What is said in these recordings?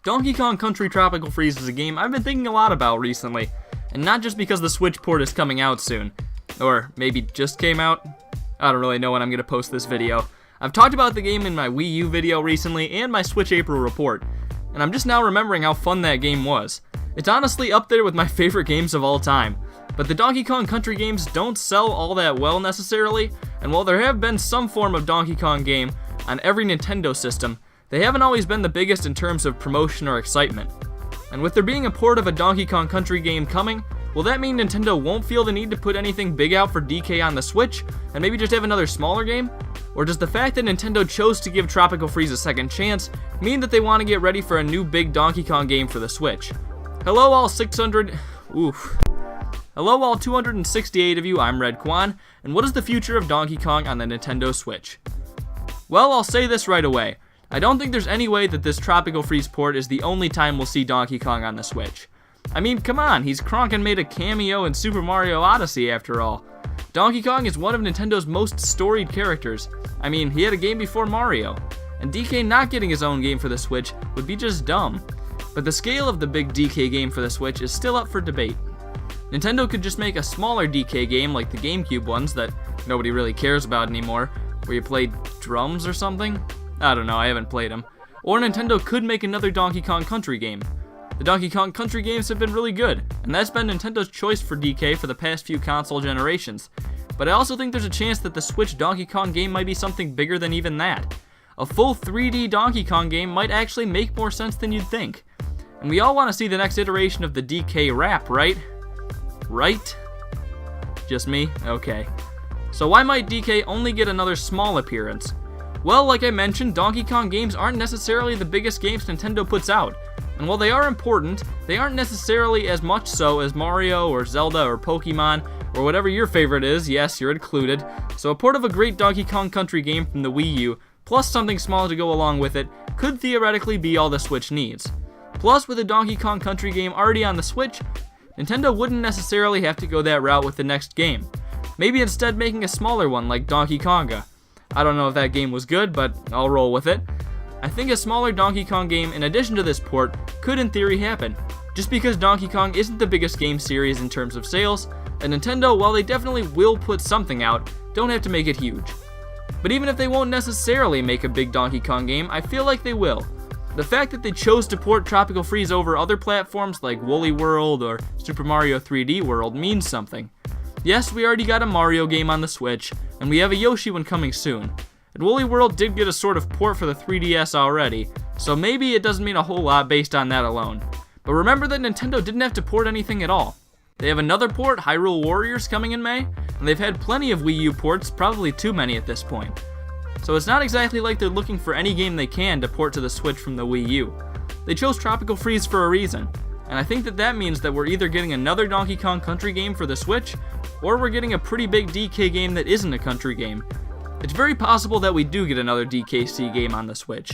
Donkey Kong Country Tropical Freeze is a game I've been thinking a lot about recently, and not just because the Switch port is coming out soon, or maybe just came out. I don't really know when I'm going to post this video. I've talked about the game in my Wii U video recently and my Switch April report, and I'm just now remembering how fun that game was. It's honestly up there with my favorite games of all time, but the Donkey Kong Country games don't sell all that well necessarily, and while there have been some form of Donkey Kong game on every Nintendo system, they haven't always been the biggest in terms of promotion or excitement. And with there being a port of a Donkey Kong Country game coming, will that mean Nintendo won't feel the need to put anything big out for DK on the Switch, and maybe just have another smaller game? Or does the fact that Nintendo chose to give Tropical Freeze a second chance mean that they want to get ready for a new big Donkey Kong game for the Switch? Hello all 268 of you, I'm Redkwan, and what is the future of Donkey Kong on the Nintendo Switch? Well, I'll say this right away. I don't think there's any way that this Tropical Freeze port is the only time we'll see Donkey Kong on the Switch. I mean, come on, he's Kronk and made a cameo in Super Mario Odyssey after all. Donkey Kong is one of Nintendo's most storied characters. I mean, he had a game before Mario, and DK not getting his own game for the Switch would be just dumb. But the scale of the big DK game for the Switch is still up for debate. Nintendo could just make a smaller DK game like the GameCube ones that nobody really cares about anymore, where you play drums or something? I don't know, I haven't played them. Or Nintendo could make another Donkey Kong Country game. The Donkey Kong Country games have been really good, and that's been Nintendo's choice for DK for the past few console generations. But I also think there's a chance that the Switch Donkey Kong game might be something bigger than even that. A full 3D Donkey Kong game might actually make more sense than you'd think. And we all want to see the next iteration of the DK rap, right? Right? Just me? Okay. So why might DK only get another small appearance? Well, like I mentioned, Donkey Kong games aren't necessarily the biggest games Nintendo puts out. And while they are important, they aren't necessarily as much so as Mario or Zelda or Pokemon or whatever your favorite is. Yes, you're included. So a port of a great Donkey Kong Country game from the Wii U, plus something small to go along with it, could theoretically be all the Switch needs. Plus, with a Donkey Kong Country game already on the Switch, Nintendo wouldn't necessarily have to go that route with the next game. Maybe instead making a smaller one like Donkey Konga. I don't know if that game was good, but I'll roll with it. I think a smaller Donkey Kong game in addition to this port could in theory happen, just because Donkey Kong isn't the biggest game series in terms of sales, and Nintendo, while they definitely will put something out, don't have to make it huge. But even if they won't necessarily make a big Donkey Kong game, I feel like they will. The fact that they chose to port Tropical Freeze over other platforms like Woolly World or Super Mario 3D World means something. Yes, we already got a Mario game on the Switch, and we have a Yoshi one coming soon. And Woolly World did get a sort of port for the 3DS already, so maybe it doesn't mean a whole lot based on that alone. But remember that Nintendo didn't have to port anything at all. They have another port, Hyrule Warriors, coming in May, and they've had plenty of Wii U ports, probably too many at this point. So it's not exactly like they're looking for any game they can to port to the Switch from the Wii U. They chose Tropical Freeze for a reason, and I think that means that we're either getting another Donkey Kong Country game for the Switch, or we're getting a pretty big DK game that isn't a country game. It's very possible that we do get another DKC game on the Switch.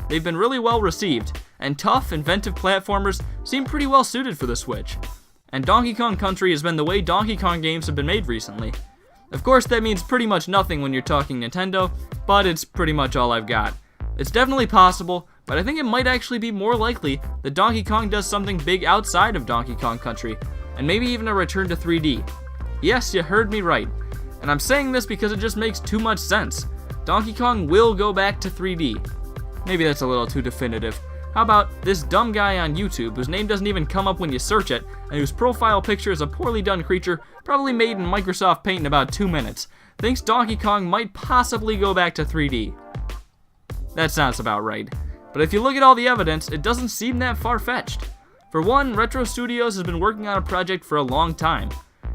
They've been really well received, and tough, inventive platformers seem pretty well suited for the Switch. And Donkey Kong Country has been the way Donkey Kong games have been made recently. Of course, that means pretty much nothing when you're talking Nintendo, but it's pretty much all I've got. It's definitely possible, but I think it might actually be more likely that Donkey Kong does something big outside of Donkey Kong Country, and maybe even a return to 3D. Yes, you heard me right. And I'm saying this because it just makes too much sense. Donkey Kong will go back to 3D. Maybe that's a little too definitive. How about this dumb guy on YouTube whose name doesn't even come up when you search it, and whose profile picture is a poorly done creature probably made in Microsoft Paint in about 2 minutes, thinks Donkey Kong might possibly go back to 3D. That sounds about right. But if you look at all the evidence, it doesn't seem that far-fetched. For one, Retro Studios has been working on a project for a long time.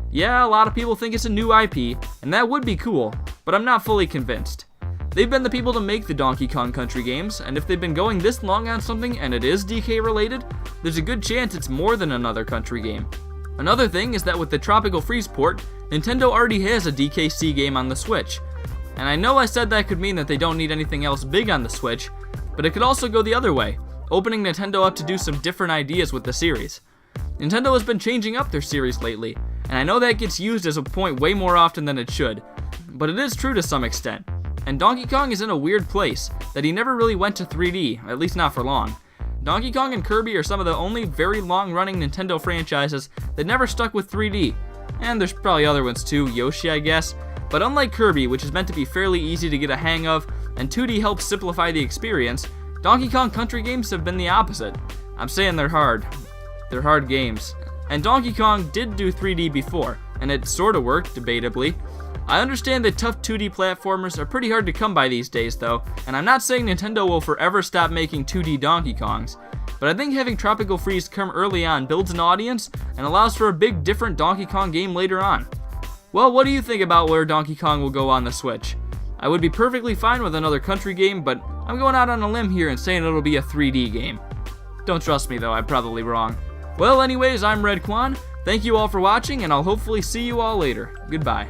Yeah, a lot of people think it's a new IP, and that would be cool, but I'm not fully convinced. They've been the people to make the Donkey Kong Country games, and if they've been going this long on something and it is DK related, there's a good chance it's more than another country game. Another thing is that with the Tropical Freeze port, Nintendo already has a DKC game on the Switch. And I know I said that could mean that they don't need anything else big on the Switch, but it could also go the other way, opening Nintendo up to do some different ideas with the series. Nintendo has been changing up their series lately, and I know that gets used as a point way more often than it should, but it is true to some extent. And Donkey Kong is in a weird place, that he never really went to 3D, at least not for long. Donkey Kong and Kirby are some of the only very long-running Nintendo franchises that never stuck with 3D. And there's probably other ones too, Yoshi I guess. But unlike Kirby, which is meant to be fairly easy to get a hang of, and 2D helps simplify the experience, Donkey Kong Country games have been the opposite. I'm saying they're hard. They're hard games. And Donkey Kong did do 3D before, and it sorta worked, debatably. I understand that tough 2D platformers are pretty hard to come by these days though, and I'm not saying Nintendo will forever stop making 2D Donkey Kongs, but I think having Tropical Freeze come early on builds an audience and allows for a big different Donkey Kong game later on. Well, what do you think about where Donkey Kong will go on the Switch? I would be perfectly fine with another country game, but I'm going out on a limb here and saying it'll be a 3D game. Don't trust me though, I'm probably wrong. Well anyways, I'm Redkwan. Thank you all for watching, and I'll hopefully see you all later. Goodbye.